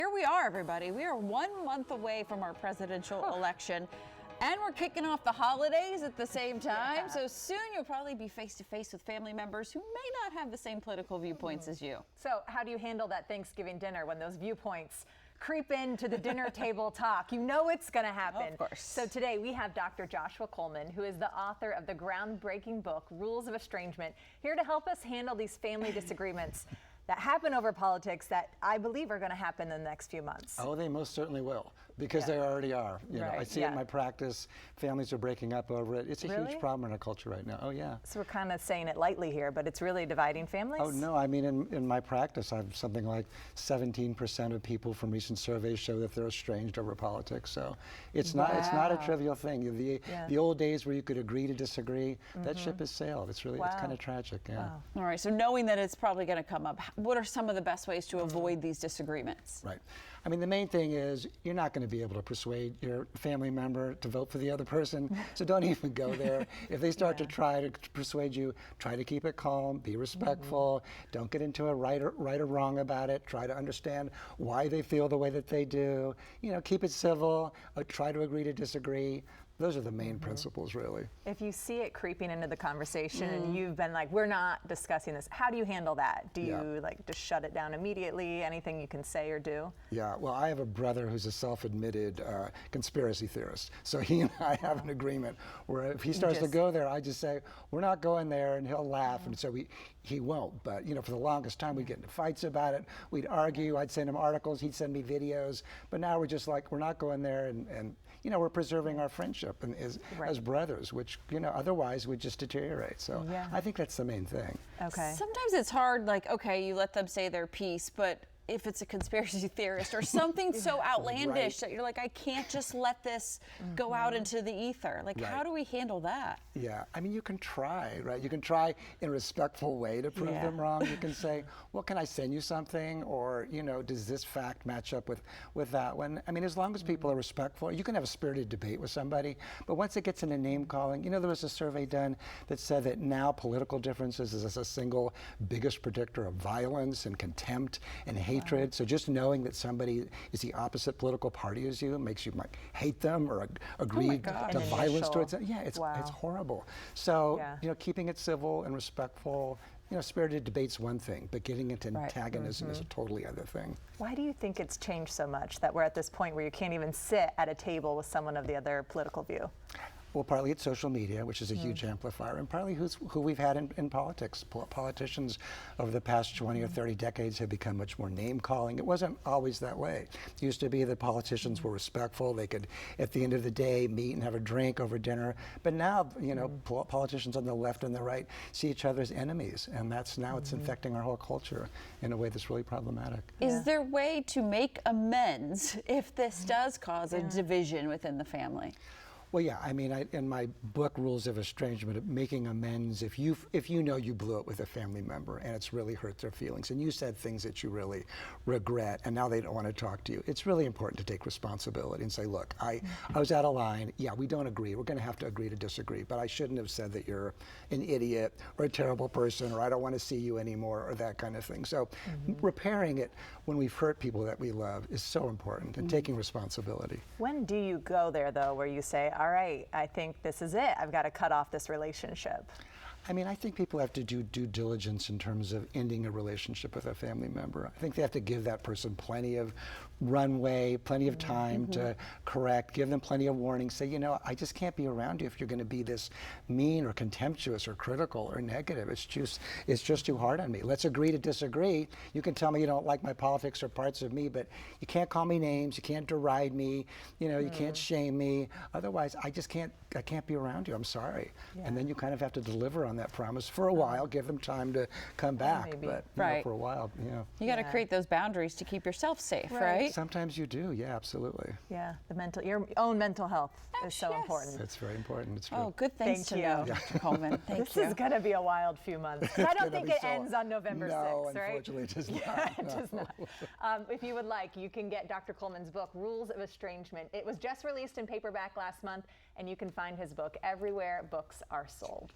Here we are, everybody. We are 1 month away from our presidential election, and we're kicking off the holidays at the same time. Yeah. So soon you'll probably be face to face with family members who may not have the same political viewpoints as you. So how do you handle that Thanksgiving dinner when those viewpoints creep into the dinner table talk? You know it's going to happen. Of course. So today we have Dr. Joshua Coleman, who is the author of the groundbreaking book, Rules of Estrangement, here to help us handle these family disagreements that happen over politics that I believe are going to happen in the next few months. Oh, they most certainly will, because they already are. You know, I see it in my practice. Families are breaking up over it. It's a huge problem in our culture right now. Oh, yeah. So we're kind of saying it lightly here, but it's really dividing families? Oh, no. I mean, in my practice, I've something like 17% of people from recent surveys show that they're estranged over politics. So it's not a trivial thing. The old days where you could agree to disagree, that ship has sailed. It's really, it's kind of tragic. Yeah. Wow. All right. So knowing that it's probably going to come up, what are some of the best ways to avoid these disagreements? Right. I mean, the main thing is you're not going to be able to persuade your family member to vote for the other person, so don't even go there. If they start to try to persuade you, try to keep it calm, be respectful, don't get into a right or wrong about it, try to understand why they feel the way that they do, you know, keep it civil, try to agree to disagree. Those are the main principles, really. If you see it creeping into the conversation and you've been like, we're not discussing this, how do you handle that? Do you like just shut it down immediately? Anything you can say or do? Yeah, well, I have a brother who's a self-admitted conspiracy theorist. So he and I have an agreement where if he starts to go there, I just say, we're not going there, and he'll laugh. And so he won't. But, you know, for the longest time, we'd get into fights about it. We'd argue. I'd send him articles. He'd send me videos. But now we're just like, we're not going there. And you know, we're preserving our friendship and as brothers, which, you know, otherwise would just deteriorate. So I think that's the main thing. Okay. Sometimes it's hard, like, okay, you let them say their piece, but if it's a conspiracy theorist or something so outlandish that you're like, I can't just let this go out into the ether. Like, how do we handle that? Yeah, I mean, you can try, right? You can try in a respectful way to prove them wrong. You can say, well, can I send you something? Or, you know, does this fact match up with that one? I mean, as long as people are respectful, you can have a spirited debate with somebody, but once it gets into name calling, you know, there was a survey done that said that now political differences is a single biggest predictor of violence and contempt and hatred. So just knowing that somebody is the opposite political party as you makes you like hate them or agree to violence towards them. Yeah, it's horrible. So you know, keeping it civil and respectful. You know, spirited debate's one thing, but getting into antagonism is a totally other thing. Why do you think it's changed so much that we're at this point where you can't even sit at a table with someone of the other political view? Well, partly it's social media, which is a huge amplifier, and partly who we've had in politics. Politicians over the past 20 or 30 decades have become much more name-calling. It wasn't always that way. It used to be that politicians were respectful. They could, at the end of the day, meet and have a drink over dinner. But now, you know, politicians on the left and the right see each other as enemies, and that's now it's infecting our whole culture in a way that's really problematic. Is there a way to make amends if this does cause a division within the family? Well, yeah, I mean, in my book, Rules of Estrangement, making amends, if you know you blew it with a family member and it's really hurt their feelings and you said things that you really regret and now they don't want to talk to you, it's really important to take responsibility and say, look, I was out of line. Yeah, we don't agree. We're going to have to agree to disagree, but I shouldn't have said that you're an idiot or a terrible person or I don't want to see you anymore or that kind of thing. So repairing it when we've hurt people that we love is so important and taking responsibility. When do you go there, though, where you say, all right, I think this is it. I've got to cut off this relationship? I mean, I think people have to do due diligence in terms of ending a relationship with a family member. I think they have to give that person plenty of runway, plenty of time to correct, give them plenty of warning, say, you know, I just can't be around you if you're going to be this mean or contemptuous or critical or negative. It's just too hard on me. Let's agree to disagree. You can tell me you don't like my politics or parts of me, but you can't call me names, you can't deride me, you know, you can't shame me. Otherwise, I can't be around you. I'm sorry. And then you kind of have to deliver on that promise for a while, give them time to come back, but you know, for a while, you know. You got to create those boundaries to keep yourself safe, right? Sometimes you do, yeah, absolutely. Yeah, your own mental health is so important. It's very important. It's true. Oh, good things to know, Dr. Coleman. Thank you. This is going to be a wild few months. I don't think it ends on November 6th, right? Unfortunately, it does not. Yeah, it does not. If you would like, you can get Dr. Coleman's book, Rules of Estrangement. It was just released in paperback last month, and you can find his book everywhere books are sold.